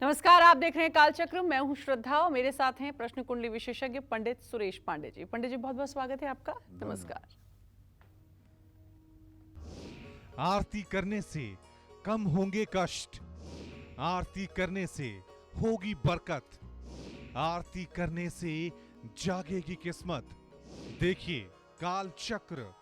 नमस्कार, आप देख रहे हैं कालचक्र। मैं हूं श्रद्धा और मेरे साथ हैं प्रश्न कुंडली विशेषज्ञ पंडित सुरेश पांडे जी। पंडित जी, बहुत बहुत स्वागत है आपका। नमस्कार। आरती करने से कम होंगे कष्ट, आरती करने से होगी बरकत, आरती करने से जागेगी किस्मत। देखिए काल चक्र।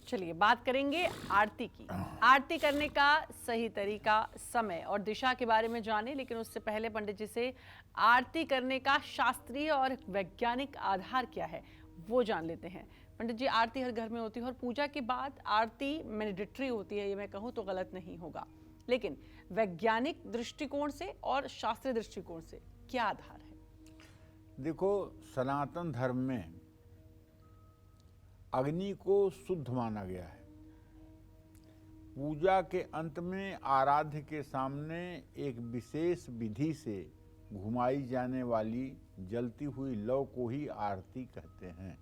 चलिए बात करेंगे आरती की। आरती करने का सही तरीका, समय और दिशा के बारे में जाने, लेकिन उससे पहले पंडित जी से आरती करने का शास्त्रीय और वैज्ञानिक आधार क्या है वो जान लेते हैं। पंडित जी, आरती हर घर में होती है और पूजा के बाद आरती मैंडेटरी होती है, ये मैं कहूँ तो गलत नहीं होगा, लेकिन वैज्ञानिक दृष्टिकोण से और शास्त्रीय दृष्टिकोण से क्या आधार है? देखो, सनातन धर्म में अग्नि को शुद्ध माना गया है। पूजा के अंत में आराध्य के सामने एक विशेष विधि से घुमाई जाने वाली जलती हुई लौ को ही आरती कहते हैं।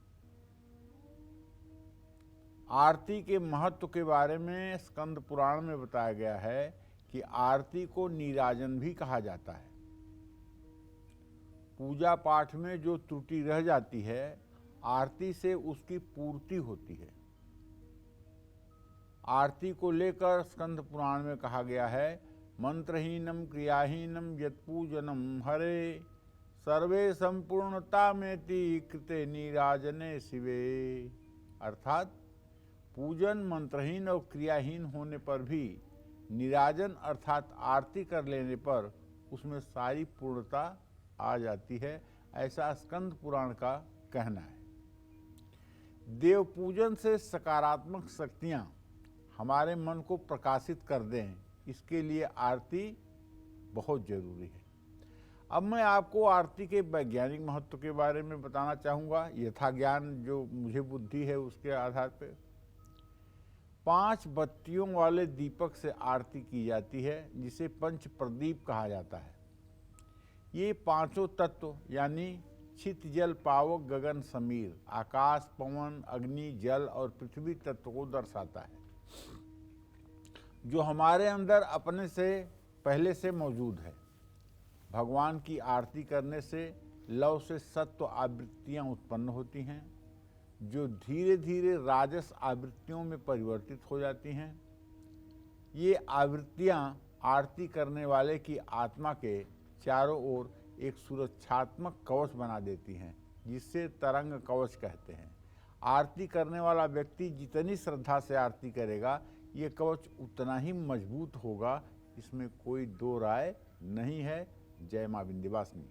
आरती के महत्व के बारे में स्कंद पुराण में बताया गया है कि आरती को नीराजन भी कहा जाता है। पूजा पाठ में जो त्रुटि रह जाती है, आरती से उसकी पूर्ति होती है। आरती को लेकर स्कंद पुराण में कहा गया है, मंत्रहीनम क्रियाहीनम यत्पूजनम हरे सर्वे संपूर्णता मेति कृते नीराजने शिवे। अर्थात पूजन मंत्रहीन और क्रियाहीन होने पर भी नीराजन अर्थात आरती कर लेने पर उसमें सारी पूर्णता आ जाती है, ऐसा स्कंद पुराण का कहना है। देव पूजन से सकारात्मक शक्तियां हमारे मन को प्रकाशित कर दें, इसके लिए आरती बहुत जरूरी है। अब मैं आपको आरती के वैज्ञानिक महत्व के बारे में बताना चाहूँगा, यथा ज्ञान जो मुझे बुद्धि है उसके आधार पर। 5 बत्तियों वाले दीपक से आरती की जाती है, जिसे पंच प्रदीप कहा जाता है। ये पांचों तत्व यानी छित जल पावक गगन समीर, आकाश पवन अग्नि जल और पृथ्वी तत्व को दर्शाता है, जो हमारे अंदर अपने से पहले से मौजूद है। भगवान की आरती करने से लव से सत्व आवृत्तियां उत्पन्न होती हैं, जो धीरे धीरे राजस आवृत्तियों में परिवर्तित हो जाती हैं। ये आवृत्तियां आरती करने वाले की आत्मा के चारों ओर एक सुरक्षात्मक कवच बना देती हैं, जिससे तरंग कवच कहते हैं। आरती करने वाला व्यक्ति जितनी श्रद्धा से आरती करेगा, ये कवच उतना ही मजबूत होगा, इसमें कोई दो राय नहीं है। जय मां विंध्यवासिनी।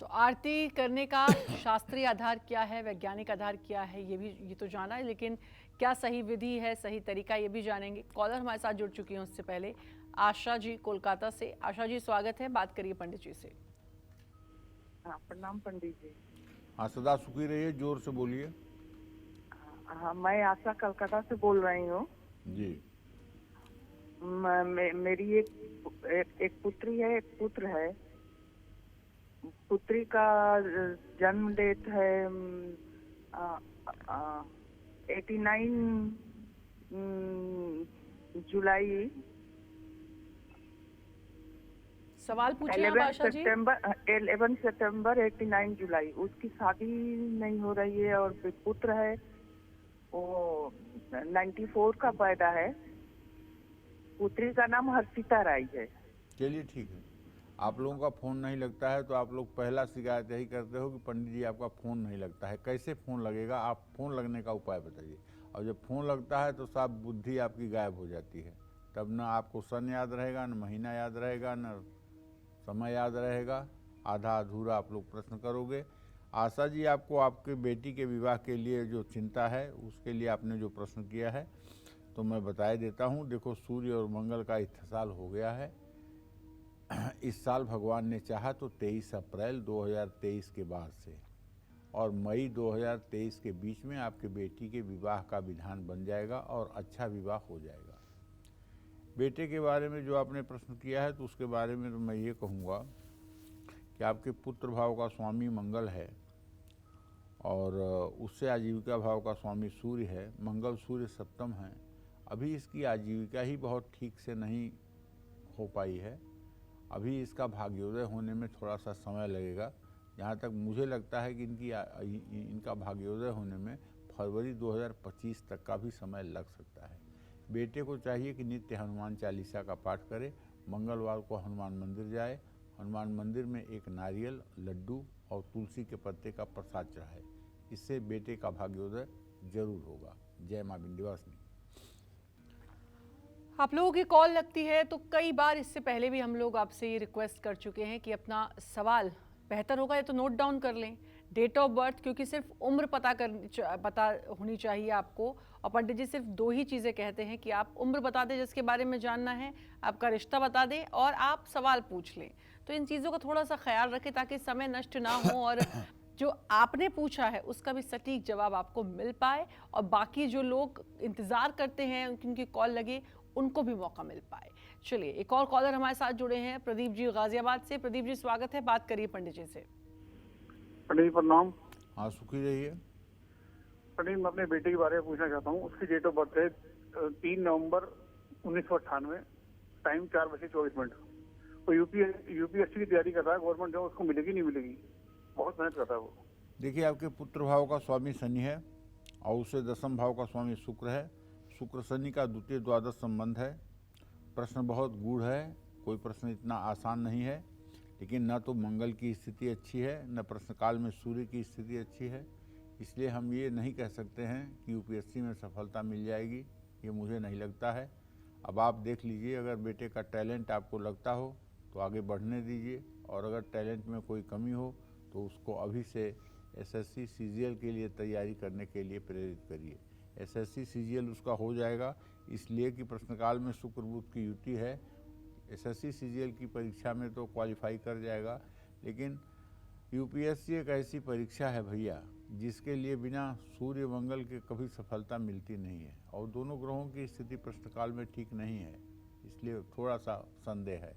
तो आरती करने का शास्त्रीय आधार क्या है, वैज्ञानिक आधार क्या है, ये तो जाना है, लेकिन क्या सही विधि है, सही तरीका, ये भी जानेंगे। कॉलर हमारे साथ जुड़ चुकी हैं। उससे पहले आशा जी कोलकाता से। आशा जी, स्वागत है, बात करिए पंडित जी से। प्रणाम पंडित जी। हाँ, सदा सुखी रहिए, जोर से बोलिए। हाँ, मैं आशा कलकत्ता से बोल रही हूँ जी। मेरी एक पुत्री है, एक पुत्र है। पुत्री का जन्म डेट है 89 जुलाई। सवाल पूछिए आप आशा जी। 11 सितंबर 89 जुलाई। उसकी शादी नहीं हो रही है और पुत्र है, वो 94 का पैदा है। पुत्री का नाम हर्षिता राय है। चलिए ठीक है। आप लोगों का फ़ोन नहीं लगता है तो आप लोग पहला शिकायत यही करते हो कि पंडित जी आपका फ़ोन नहीं लगता है। कैसे फ़ोन लगेगा, आप फ़ोन लगने का उपाय बताइए। और जब फ़ोन लगता है तो सब बुद्धि आपकी गायब हो जाती है, तब ना आपको सन याद रहेगा, न महीना याद रहेगा, न समय याद रहेगा। आधा अधूरा आप लोग प्रश्न करोगे। आशा जी, आपको आपके बेटी के विवाह के लिए जो चिंता है, उसके लिए आपने जो प्रश्न किया है तो मैं बता देता हूँ। देखो, सूर्य और मंगल का इत्तेसाल हो गया है। इस साल भगवान ने चाहा तो 23 अप्रैल 2023 के बाद से और मई 2023 के बीच में आपके बेटी के विवाह का विधान बन जाएगा और अच्छा विवाह हो जाएगा। बेटे के बारे में जो आपने प्रश्न किया है तो उसके बारे में तो मैं ये कहूँगा कि आपके पुत्र भाव का स्वामी मंगल है और उससे आजीविका भाव का स्वामी सूर्य है। मंगल सूर्य सप्तम है अभी इसकी आजीविका ही बहुत ठीक से नहीं हो पाई है। अभी इसका भाग्योदय होने में थोड़ा सा समय लगेगा। जहाँ तक मुझे लगता है कि इनका भाग्योदय होने में फरवरी 2025 तक का भी समय लग सकता है। बेटे को चाहिए कि नित्य हनुमान चालीसा का पाठ करे, मंगलवार को हनुमान मंदिर जाए, हनुमान मंदिर में एक नारियल, लड्डू और तुलसी के पत्ते का प्रसाद चढ़ाए। इससे बेटे का भाग्योदय जरूर होगा। जय मां विंध्यवासिनी। आप लोगों की कॉल लगती है तो कई बार इससे पहले भी हम लोग आपसे ये रिक्वेस्ट कर चुके हैं कि अपना सवाल बेहतर होगा या तो नोट डाउन कर लें, डेट ऑफ बर्थ, क्योंकि सिर्फ उम्र पता होनी चाहिए आपको। और पंडित जी सिर्फ 2 ही चीज़ें कहते हैं कि आप उम्र बता दें जिसके बारे में जानना है, आपका रिश्ता बता दें और आप सवाल पूछ लें। तो इन चीज़ों का थोड़ा सा ख्याल रखें ताकि समय नष्ट ना हो और जो आपने पूछा है उसका भी सटीक जवाब आपको मिल पाए और बाकी जो लोग इंतज़ार करते हैं उनकी कॉल लगे उनको भी मौका मिल पाए। चलिए एक और कॉलर हमारे साथ जुड़े हैं, प्रदीप जी गाजियाबाद से। प्रदीप जी स्वागत है, बात करिए पंडित जी से। पंडित जी प्रणाम। हाँ, सुखी रहिए। पंडित मैं अपने बेटे के बारे में पूछना चाहता हूँ। उसकी डेट ऑफ बर्थ है 3 नवंबर 1998, टाइम 4:24। वो यूपीएससी की तैयारी कर रहा है, गवर्नमेंट जॉब उसको मिलेगी नहीं मिलेगी, बहुत मेहनत करता है वो। देखिए, आपके पुत्र भाव का स्वामी शनि है और उससे दशम भाव का स्वामी शुक्र है। शुक्र शनि का द्वितीय द्वादश संबंध है। प्रश्न बहुत गूढ़ है, कोई प्रश्न इतना आसान नहीं है, लेकिन न तो मंगल की स्थिति अच्छी है, न प्रश्नकाल में सूर्य की स्थिति अच्छी है। इसलिए हम ये नहीं कह सकते हैं कि यूपीएससी में सफलता मिल जाएगी, ये मुझे नहीं लगता है। अब आप देख लीजिए, अगर बेटे का टैलेंट आपको लगता हो तो आगे बढ़ने दीजिए, और अगर टैलेंट में कोई कमी हो तो उसको अभी से एसएससी सीजीएल के लिए तैयारी करने के लिए प्रेरित करिए। एसएससी सीजीएल उसका हो जाएगा, इसलिए कि प्रश्नकाल में शुक्र बुध की युति है। एसएससी सीजीएल की परीक्षा में तो क्वालिफाई कर जाएगा, लेकिन यूपीएससी एक ऐसी परीक्षा है भैया जिसके लिए बिना सूर्य मंगल के कभी सफलता मिलती नहीं है, और दोनों ग्रहों की स्थिति प्रश्नकाल में ठीक नहीं है, इसलिए थोड़ा सा संदेह है।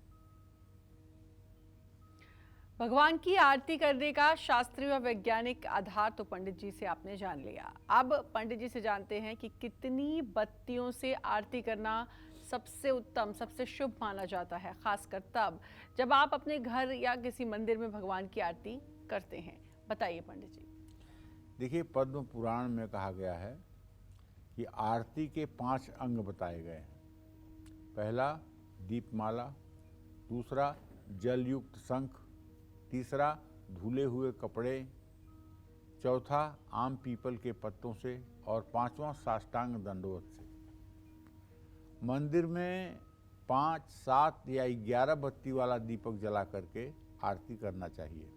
भगवान की आरती करने का शास्त्रीय व वैज्ञानिक आधार तो पंडित जी से आपने जान लिया। अब पंडित जी से जानते हैं कि कितनी बत्तियों से आरती करना सबसे उत्तम, सबसे शुभ माना जाता है, खासकर तब जब आप अपने घर या किसी मंदिर में भगवान की आरती करते हैं। बताइए पंडित जी। देखिए, पद्म पुराण में कहा गया है कि आरती के 5 अंग बताए गए हैं। पहला दीपमाला, दूसरा जलयुक्त शंख, तीसरा धुले हुए कपड़े, चौथा आम पीपल के पत्तों से, और 5वां साष्टांग दंडवत से। मंदिर में 5, 7 या 11 बत्ती वाला दीपक जला करके आरती करना चाहिए।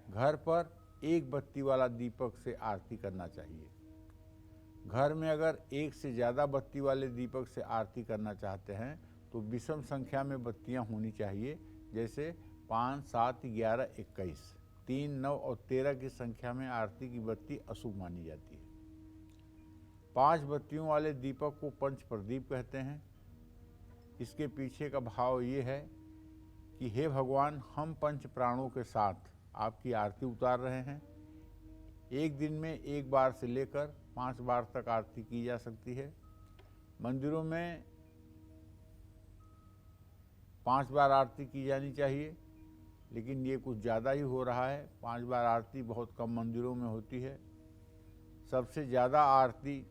घर पर 1 बत्ती वाला दीपक से आरती करना चाहिए। घर में अगर 1 से ज़्यादा बत्ती वाले दीपक से आरती करना चाहते हैं तो विषम संख्या में बत्तियां होनी चाहिए, जैसे 5, 7, 11, 21। 3, 9 और 13 की संख्या में आरती की बत्ती अशुभ मानी जाती है। 5 बत्तियों वाले दीपक को पंच प्रदीप कहते हैं। इसके पीछे का भाव ये है कि हे भगवान, हम पंच प्राणों के साथ आपकी आरती उतार रहे हैं। एक दिन में 1 बार से लेकर 5 बार तक आरती की जा सकती है। मंदिरों में 5 बार आरती की जानी चाहिए, लेकिन ये कुछ ज़्यादा ही हो रहा है। 5 बार आरती बहुत कम मंदिरों में होती है। सबसे ज़्यादा आरती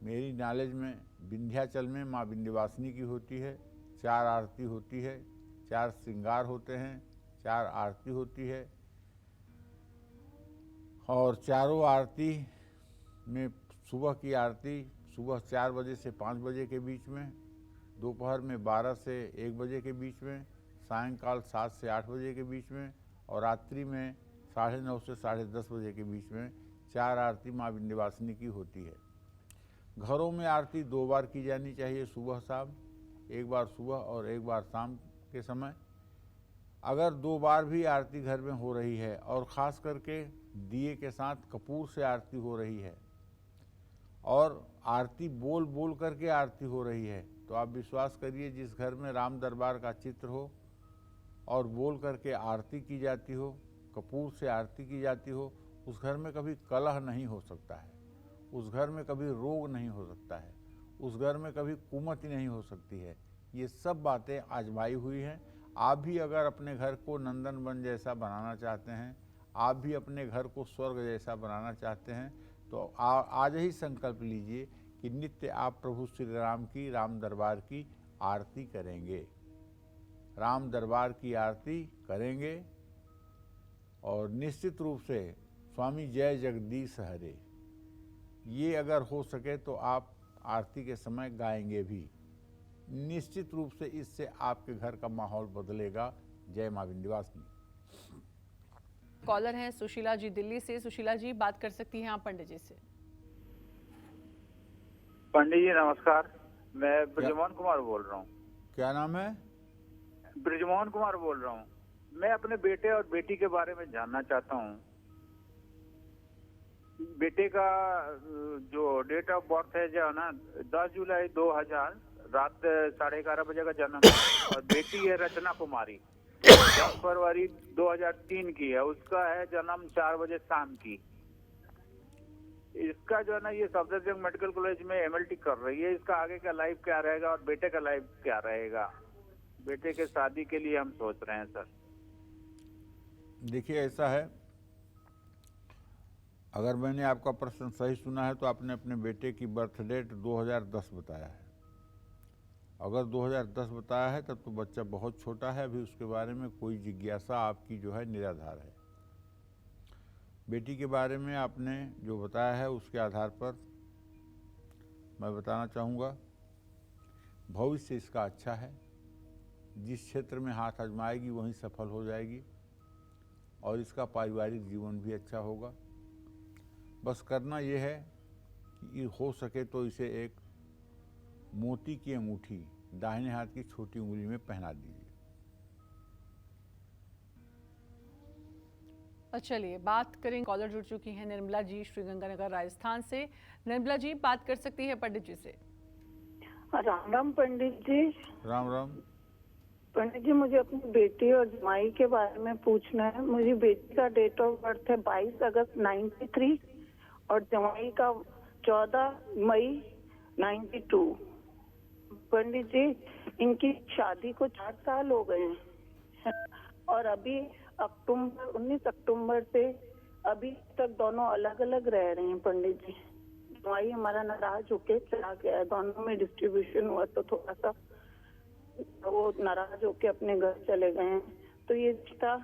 मेरी नॉलेज में विंध्याचल में माँ विंध्यवासिनी की होती है। 4 आरती होती है, 4 श्रृंगार होते हैं, 4 आरती होती है, और चारों आरती में सुबह की आरती सुबह 4 बजे से 5 बजे के बीच में, दोपहर में 12 से 1 बजे के बीच में, सायंकाल 7 से 8 बजे के बीच में, और रात्रि में 9:30 से 10:30 बजे के बीच में 4 आरती माँ विंध्यवासिनी की होती है। घरों में आरती 2 बार की जानी चाहिए, सुबह शाम, 1 बार सुबह और 1 बार शाम के समय। अगर 2 बार भी आरती घर में हो रही है और ख़ास करके दिए के साथ कपूर से आरती हो रही है और आरती बोल बोल करके आरती हो रही है, तो आप विश्वास करिए, जिस घर में राम दरबार का चित्र हो और बोल करके आरती की जाती हो, कपूर से आरती की जाती हो, उस घर में कभी कलह नहीं हो सकता है, उस घर में कभी रोग नहीं हो सकता है, उस घर में कभी कुमति नहीं हो सकती है। ये सब बातें आजमाई हुई हैं। आप भी अगर अपने घर को नंदन वन जैसा बनाना चाहते हैं, आप भी अपने घर को स्वर्ग जैसा बनाना चाहते हैं, तो आज ही संकल्प लीजिए कि नित्य आप प्रभु श्री राम की, राम दरबार की आरती करेंगे, राम दरबार की आरती करेंगे। और निश्चित रूप से स्वामी जय जगदीश हरे, ये अगर हो सके तो आप आरती के समय गाएंगे भी। निश्चित रूप से इससे आपके घर का माहौल बदलेगा। जय मां विंध्यवासिनी। कॉलर हैं सुशीला जी दिल्ली से। सुशीला जी, बात कर सकती हैं आप पंडित जी से। पंडित जी नमस्कार, मैं ब्रिजमोहन कुमार बोल रहा हूँ। क्या नाम है? ब्रिजमोहन कुमार बोल रहा हूँ। मैं अपने बेटे और बेटी के बारे में जानना चाहता हूँ। बेटे का जो डेट ऑफ बर्थ है जो है ना 10 जुलाई 2000 रात 11:30 बजे का जन्म है, और बेटी है रचना कुमारी 10 फरवरी 2003 की है। उसका है जन्म 4 बजे शाम की। इसका जो है ना ये सफदरजंग मेडिकल कॉलेज में एमएलटी कर रही है। इसका आगे का लाइफ क्या रहेगा और बेटे का लाइफ क्या रहेगा? बेटे के शादी के लिए हम सोच रहे हैं सर। देखिए ऐसा है, अगर मैंने आपका प्रश्न सही सुना है तो आपने अपने बेटे की बर्थ डेट 2010 बताया है। अगर 2010 बताया है तब तो बच्चा बहुत छोटा है, अभी उसके बारे में कोई जिज्ञासा आपकी जो है निराधार है। बेटी के बारे में आपने जो बताया है उसके आधार पर मैं बताना चाहूँगा, भविष्य इसका अच्छा है। जिस क्षेत्र में हाथ आजमाएगी वहीं सफल हो जाएगी, और इसका पारिवारिक जीवन भी अच्छा होगा। बस करना यह है कि हो सके तो इसे एक मोती की अंगूठी दाहिने हाथ की छोटी उंगली में पहना दीजिए। चलिए बात करें, कॉलर जुड़ चुकी हैं निर्मला जी श्रीगंगानगर राजस्थान से। निर्मला जी, बात कर सकती है पंडित जी से। राम राम पंडित जी। राम राम। पंडित जी, मुझे अपनी बेटी और जमाई के बारे में पूछना है। मुझे बेटी का डेट ऑफ बर्थ है 22 अगस्त 93 और जमाई का 14 मई 92। पंडित जी, इनकी शादी को 4 साल हो गए हैं और अभी 19 अक्टूबर से अभी तक दोनों अलग अलग रह रहे हैं। पंडित जी, जमाई हमारा नाराज होके चला गया है। दोनों में डिस्ट्रीब्यूशन हुआ तो थोड़ा सा वो नाराज होके अपने घर चले गए हैं। तो ये रिश्ता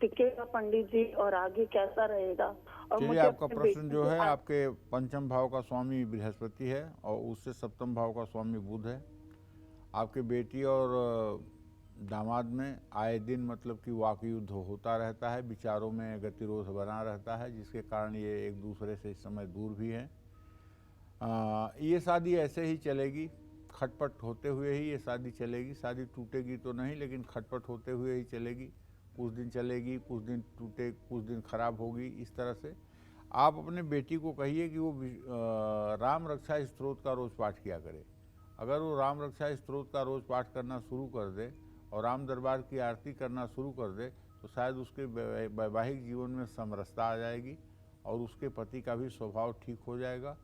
टिकेगा पंडित जी, और आगे कैसा रहेगा? और चलिए, आपका प्रश्न जो है, आपके पंचम भाव का स्वामी बृहस्पति है और उससे सप्तम भाव का स्वामी बुध है। आपके बेटी और दामाद में आए दिन मतलब कि वाक युद्ध होता रहता है, विचारों में गतिरोध बना रहता है, जिसके कारण ये एक दूसरे से इस समय दूर भी हैं। ये शादी ऐसे ही चलेगी, खटपट होते हुए ही ये शादी चलेगी। शादी टूटेगी तो नहीं, लेकिन खटपट होते हुए ही चलेगी। कुछ दिन चलेगी, कुछ दिन टूटे, कुछ दिन खराब होगी। इस तरह से आप अपने बेटी को कहिए कि वो राम रक्षा स्तोत्र का रोज़ पाठ किया करे। अगर वो राम रक्षा स्तोत्र का रोज़ पाठ करना शुरू कर दे और राम दरबार की आरती करना शुरू कर दे तो शायद उसके वैवाहिक जीवन में समरसता आ जाएगी और उसके पति का भी स्वभाव ठीक हो जाएगा।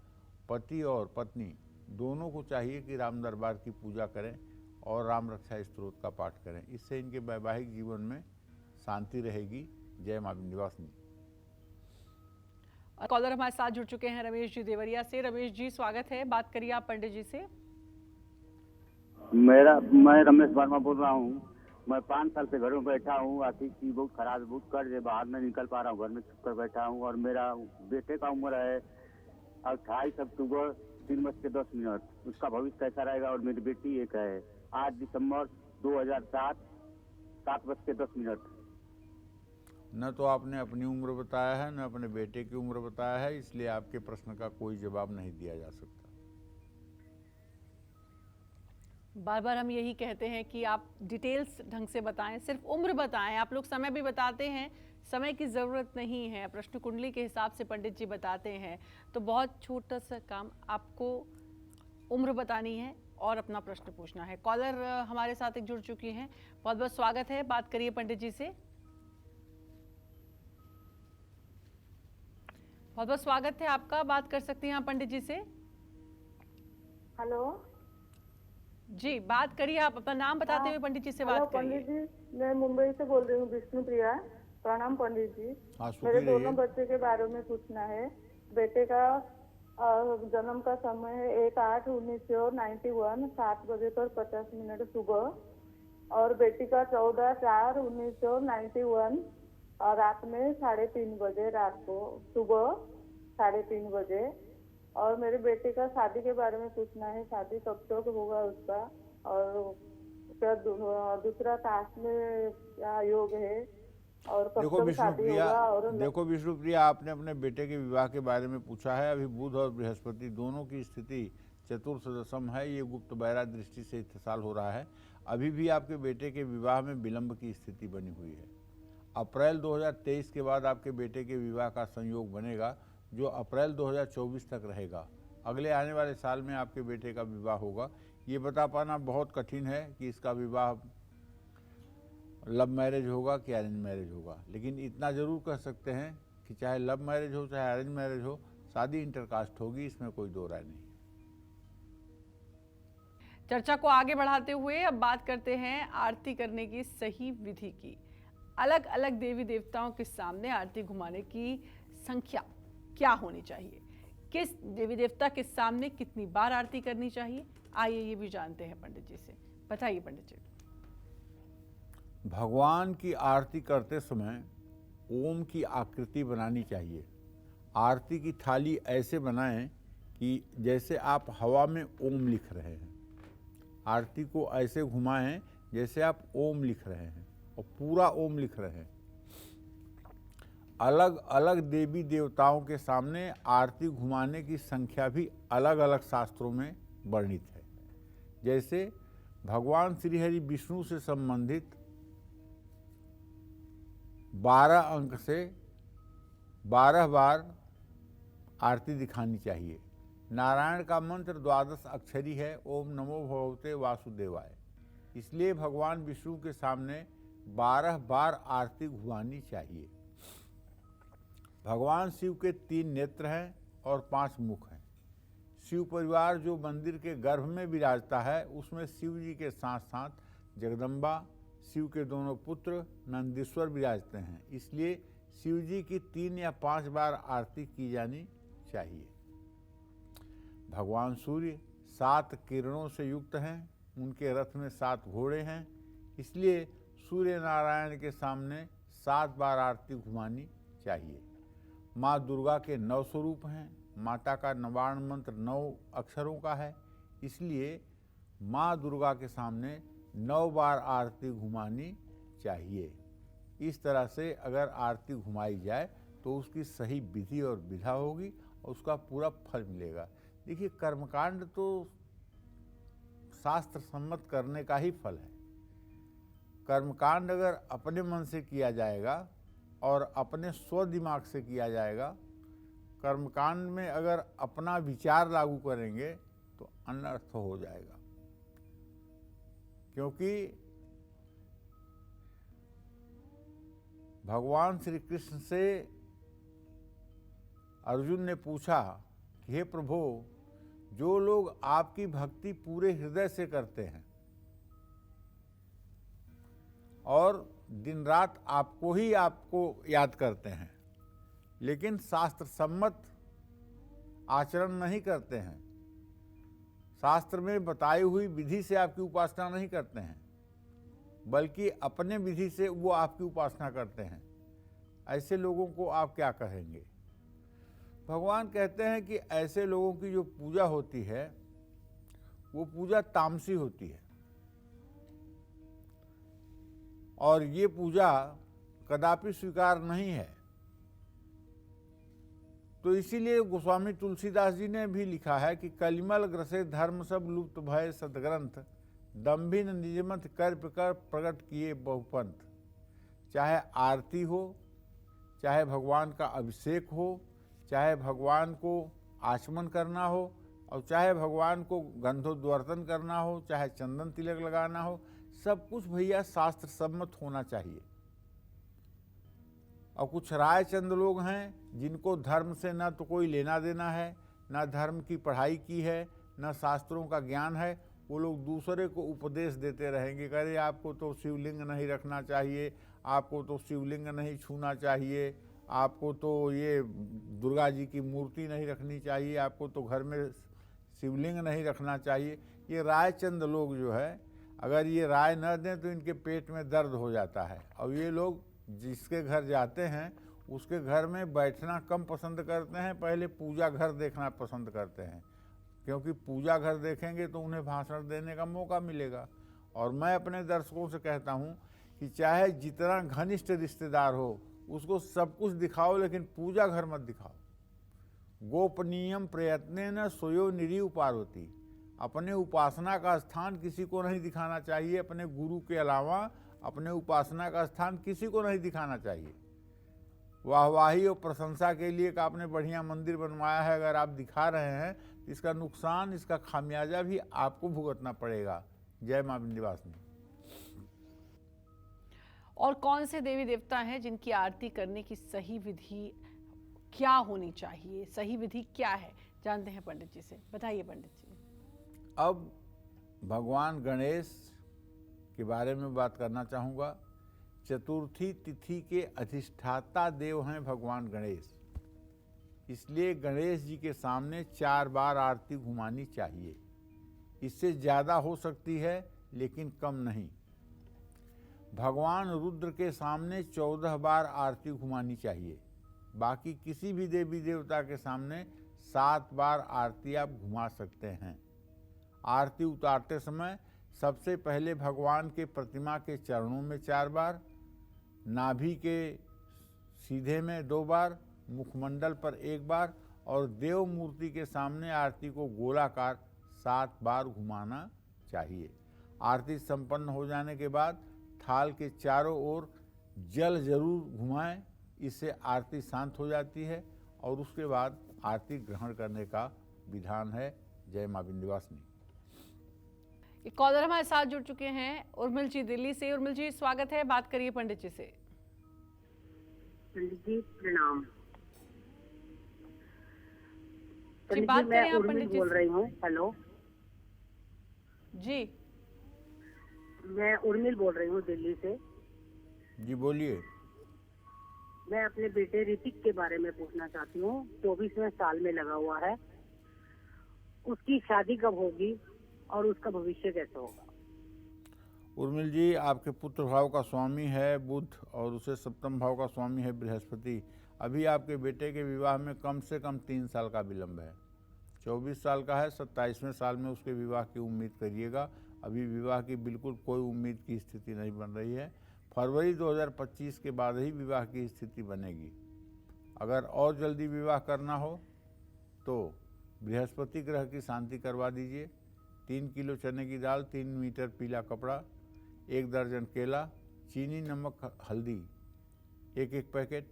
पति और पत्नी दोनों को चाहिए कि राम दरबार की पूजा करें और राम रक्षा स्तोत्र का पाठ करें। इससे इनके वैवाहिक जीवन में शांति रहेगी। जय मां विंध्यवासिनी। कॉलर हमारे साथ जुड़ चुके हैं रमेश जी देवरिया से। रमेश जी, स्वागत है, बात करिए आप पंडित जी से। मैं रमेश वर्मा बोल रहा हूँ। मैं 5 साल से घर में बैठा हूँ। आर्थिक की बहुत खराब, बहुत कर्ज है, बाहर नहीं निकल पा रहा हूँ, घर में छुप कर बैठा हूँ। और मेरा बेटे का उम्र है 28 अक्टूबर 3:10। उसका भविष्य कैसा रहेगा? और मेरी बेटी एक है 8 दिसंबर 2007 7:10। न तो आपने अपनी उम्र बताया है, न अपने बेटे की उम्र बताया है, इसलिए आपके प्रश्न का कोई जवाब नहीं दिया जा सकता। बार बार हम यही कहते हैं कि आप डिटेल्स ढंग से बताएं, सिर्फ उम्र बताएं। आप लोग समय भी बताते हैं, समय की ज़रूरत नहीं है। प्रश्न कुंडली के हिसाब से पंडित जी बताते हैं, तो बहुत छोटा सा काम, आपको उम्र बतानी है और अपना प्रश्न पूछना है। कॉलर हमारे साथ एक जुड़ चुकी हैं, बहुत बहुत स्वागत है, बात करिए पंडित जी से। बहुत बहुत स्वागत है आपका, बात कर सकती हैं आप पंडित जी से। हेलो। जी, बात करिए। आप अपना नाम बताते हुए पंडित जी से हेलो बात पंडित करिए। जी, मैं मुंबई से बोल रही हूँ, विष्णु प्रिया। प्रणाम पंडित जी। हाँ, सुखी मेरे रहिए। दोनों बच्चे के बारे में पूछना है। बेटे का जन्म का समय है 1/8/1991, 7 बजे पर 50 मिनट सुबह। और बेटी का 14/4/1991 रात में 3:30 बजे, रात को सुबह 3:30 बजे। और मेरे बेटे का शादी के बारे में पूछना है, शादी कब तक होगा उसका, और क्या दूसरा कास्ट में क्या योग है, और कब देखो तक शादी होगा। और विष्णु प्रिया, आपने अपने बेटे के विवाह के बारे में पूछा है। अभी बुध और बृहस्पति दोनों की स्थिति चतुर्थ दशम है। ये गुप्त बैरा दृष्टि से इत्तेसाल हो रहा है। अभी भी आपके बेटे के विवाह में विलंब की स्थिति बनी हुई है। अप्रैल 2023 के बाद आपके बेटे के विवाह का संयोग बनेगा, जो अप्रैल 2024 तक रहेगा। अगले आने वाले साल में आपके बेटे का विवाह होगा। ये बता पाना बहुत कठिन है कि इसका विवाह लव मैरिज होगा कि अरेंज मैरिज होगा, लेकिन इतना जरूर कह सकते हैं कि चाहे लव मैरिज हो चाहे अरेंज मैरिज हो, शादी इंटरकास्ट होगी, इसमें कोई दो राय नहीं। चर्चा को आगे बढ़ाते हुए अब बात करते हैं आरती करने की सही विधि की। अलग अलग देवी देवताओं के सामने आरती घुमाने की संख्या क्या होनी चाहिए, किस देवी देवता के सामने कितनी बार आरती करनी चाहिए, आइए ये भी जानते हैं पंडित जी से। बताइए पंडित जी। भगवान की आरती करते समय ओम की आकृति बनानी चाहिए। आरती की थाली ऐसे बनाएं कि जैसे आप हवा में ओम लिख रहे हैं। आरती को ऐसे घुमाएं जैसे आप ओम लिख रहे हैं और पूरा ओम लिख रहे हैं। अलग अलग देवी देवताओं के सामने आरती घुमाने की संख्या भी अलग अलग शास्त्रों में वर्णित है। जैसे भगवान श्री हरि विष्णु से संबंधित 12 अंक से 12 बार आरती दिखानी चाहिए। नारायण का मंत्र 12 अक्षरी है, ओम नमो भगवते वासुदेवाय। इसलिए भगवान विष्णु के सामने 12 बार आरती घुमानी चाहिए। भगवान शिव के 3 नेत्र हैं और 5 मुख हैं। शिव परिवार जो मंदिर के गर्भ में विराजता है, उसमें शिव जी के साथ साथ जगदम्बा, शिव के दोनों पुत्र नंदीश्वर विराजते हैं। इसलिए शिव जी की 3 या 5 बार आरती की जानी चाहिए। भगवान सूर्य 7 किरणों से युक्त हैं। उनके रथ में 7 घोड़े हैं। इसलिए सूर्य नारायण के सामने 7 बार आरती घुमानी चाहिए। माँ दुर्गा के 9 स्वरूप हैं। माता का नवारण मंत्र 9 अक्षरों का है। इसलिए माँ दुर्गा के सामने 9 बार आरती घुमानी चाहिए। इस तरह से अगर आरती घुमाई जाए तो उसकी सही विधि और विधा होगी और उसका पूरा फल मिलेगा। देखिए, कर्मकांड तो शास्त्र सम्मत करने का ही फल है। कर्मकांड अगर अपने मन से किया जाएगा और अपने स्व दिमाग से किया जाएगा, कर्मकांड में अगर अपना विचार लागू करेंगे तो अनर्थ हो जाएगा। क्योंकि भगवान श्री कृष्ण से अर्जुन ने पूछा कि हे प्रभु, जो लोग आपकी भक्ति पूरे हृदय से करते हैं और दिन रात आपको याद करते हैं, लेकिन शास्त्र सम्मत आचरण नहीं करते हैं, शास्त्र में बताई हुई विधि से आपकी उपासना नहीं करते हैं, बल्कि अपने विधि से वो आपकी उपासना करते हैं, ऐसे लोगों को आप क्या कहेंगे? भगवान कहते हैं कि ऐसे लोगों की जो पूजा होती है वो पूजा तामसी होती है और ये पूजा कदापि स्वीकार नहीं है। तो इसीलिए गोस्वामी तुलसीदास जी ने भी लिखा है कि कलिमल ग्रसे धर्म सब लुप्त भय सदग्रंथ, दम्भिन निजमत कर प्रकट किए बहुपंथ। चाहे आरती हो, चाहे भगवान का अभिषेक हो, चाहे भगवान को आचमन करना हो और चाहे भगवान को गंधोद्वर्तन करना हो, चाहे चंदन तिलक लगाना हो, सब कुछ भैया शास्त्र सम्मत होना चाहिए। और कुछ रायचंद लोग हैं जिनको धर्म से ना तो कोई लेना देना है, ना धर्म की पढ़ाई की है, न शास्त्रों का ज्ञान है, वो लोग दूसरे को उपदेश देते रहेंगे, कह रहे आपको तो शिवलिंग नहीं रखना चाहिए, आपको तो शिवलिंग नहीं छूना चाहिए, आपको तो ये दुर्गा जी की मूर्ति नहीं रखनी चाहिए, आपको तो घर में शिवलिंग नहीं रखना चाहिए। ये रायचंद लोग जो है, अगर ये राय न दें तो इनके पेट में दर्द हो जाता है। और ये लोग जिसके घर जाते हैं उसके घर में बैठना कम पसंद करते हैं, पहले पूजा घर देखना पसंद करते हैं, क्योंकि पूजा घर देखेंगे तो उन्हें भाषण देने का मौका मिलेगा। और मैं अपने दर्शकों से कहता हूँ कि चाहे जितना घनिष्ठ रिश्तेदार हो उसको सब कुछ दिखाओ, लेकिन पूजा घर मत दिखाओ। गोपनीयम प्रयत्नेन स्वयो निरीव पार्वती, अपने उपासना का स्थान किसी को नहीं दिखाना चाहिए, अपने गुरु के अलावा अपने उपासना का स्थान किसी को नहीं दिखाना चाहिए। वाहवाही और प्रशंसा के लिए का आपने बढ़िया मंदिर बनवाया है, अगर आप दिखा रहे हैं तो इसका नुकसान, इसका खामियाजा भी आपको भुगतना पड़ेगा। जय मां विंध्यवासिनी। और कौन से देवी देवता हैं जिनकी आरती करने की सही विधि क्या होनी चाहिए, सही विधि क्या है, जानते हैं पंडित जी से, बताइए पंडित जी। अब भगवान गणेश के बारे में बात करना चाहूँगा। चतुर्थी तिथि के अधिष्ठाता देव हैं भगवान गणेश, इसलिए गणेश जी के सामने 4 बार आरती घुमानी चाहिए। इससे ज़्यादा हो सकती है लेकिन कम नहीं। भगवान रुद्र के सामने 14 बार आरती घुमानी चाहिए। बाकी किसी भी देवी देवता के सामने 7 बार आरती आप घुमा सकते हैं। आरती उतारते समय सबसे पहले भगवान के प्रतिमा के चरणों में 4 बार, नाभि के सीधे में 2 बार, मुखमंडल पर 1 बार और देव मूर्ति के सामने आरती को गोलाकार 7 बार घुमाना चाहिए। आरती संपन्न हो जाने के बाद थाल के चारों ओर जल जरूर घुमाएं, इससे आरती शांत हो जाती है और उसके बाद आरती ग्रहण करने का विधान है। जय मां विंध्यवासिनी। एक कॉलर हमारे साथ जुड़ चुके हैं, उर्मिल जी दिल्ली से। उर्मिल जी स्वागत है, बात करिए पंडित जी से। पंडित जी प्रणाम। जी बात करें आप पंडित जी बोल रही हूँ। हेलो जी, मैं उर्मिल बोल रही हूँ दिल्ली से। जी बोलिए। मैं अपने बेटे ऋतिक के बारे में पूछना चाहती हूँ। 24वें साल में लगा हुआ है, उसकी शादी कब होगी और उसका भविष्य कैसे होगा? उर्मिल जी, आपके पुत्र भाव का स्वामी है बुध और उसे सप्तम भाव का स्वामी है बृहस्पति। अभी आपके बेटे के विवाह में कम से कम 3 साल का विलंब है। 24 साल का है, 27वें साल में उसके विवाह की उम्मीद करिएगा। अभी विवाह की बिल्कुल कोई उम्मीद की स्थिति नहीं बन रही है। फरवरी 2025 के बाद ही विवाह की स्थिति बनेगी। अगर और जल्दी विवाह करना हो तो बृहस्पति ग्रह की शांति करवा दीजिए। 3 किलो चने की दाल, 3 मीटर पीला कपड़ा, 1 दर्जन केला, चीनी, नमक, हल्दी, 1-1 पैकेट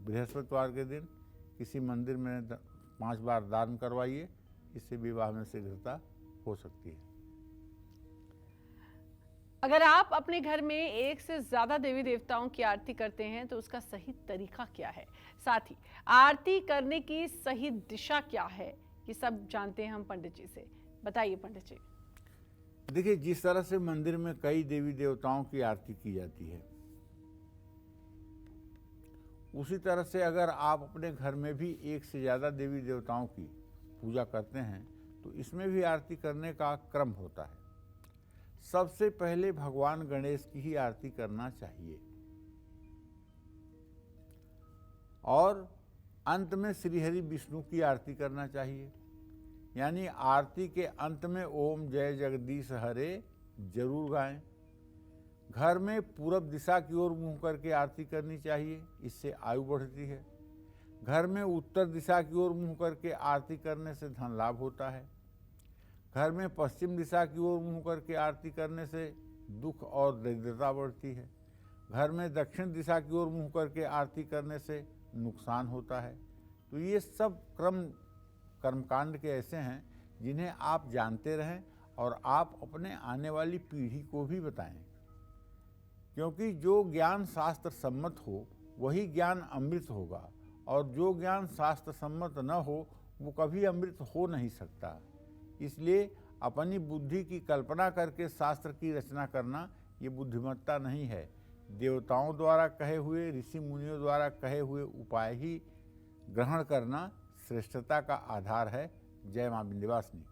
बृहस्पतिवार के दिन किसी मंदिर में 5 बार दान करवाइए। इससे विवाह में शीघ्रता हो सकती है। अगर आप अपने घर में एक से ज्यादा देवी देवताओं की आरती करते हैं तो उसका सही तरीका क्या है, साथ ही आरती करने की सही दिशा क्या है, ये सब जानते हैं हम पंडित जी से। बताइए पंडित जी। देखिए, जिस तरह से मंदिर में कई देवी देवताओं की आरती की जाती है, उसी तरह से अगर आप अपने घर में भी एक से ज़्यादा देवी देवताओं की पूजा करते हैं तो इसमें भी आरती करने का क्रम होता है। सबसे पहले भगवान गणेश की ही आरती करना चाहिए और अंत में श्री हरि विष्णु की आरती करना चाहिए। यानी आरती के अंत में ओम जय जगदीश हरे जरूर गाएं। घर में पूरब दिशा की ओर मुंह करके आरती करनी चाहिए, इससे आयु बढ़ती है। घर में उत्तर दिशा की ओर मुंह करके आरती करने से धन लाभ होता है। घर में पश्चिम दिशा की ओर मुंह करके आरती करने से दुख और दरिद्रता बढ़ती है। घर में दक्षिण दिशा की ओर मुंह करके आरती करने से नुकसान होता है। तो ये सब कर्मकांड के ऐसे हैं जिन्हें आप जानते रहें और आप अपने आने वाली पीढ़ी को भी बताएं, क्योंकि जो ज्ञान शास्त्र सम्मत हो वही ज्ञान अमृत होगा और जो ज्ञान शास्त्र सम्मत न हो वो कभी अमृत हो नहीं सकता। इसलिए अपनी बुद्धि की कल्पना करके शास्त्र की रचना करना ये बुद्धिमत्ता नहीं है। देवताओं द्वारा कहे हुए, ऋषि मुनियों द्वारा कहे हुए उपाय ही ग्रहण करना श्रेष्ठता का आधार है। जय मां विंध्यवासिनी।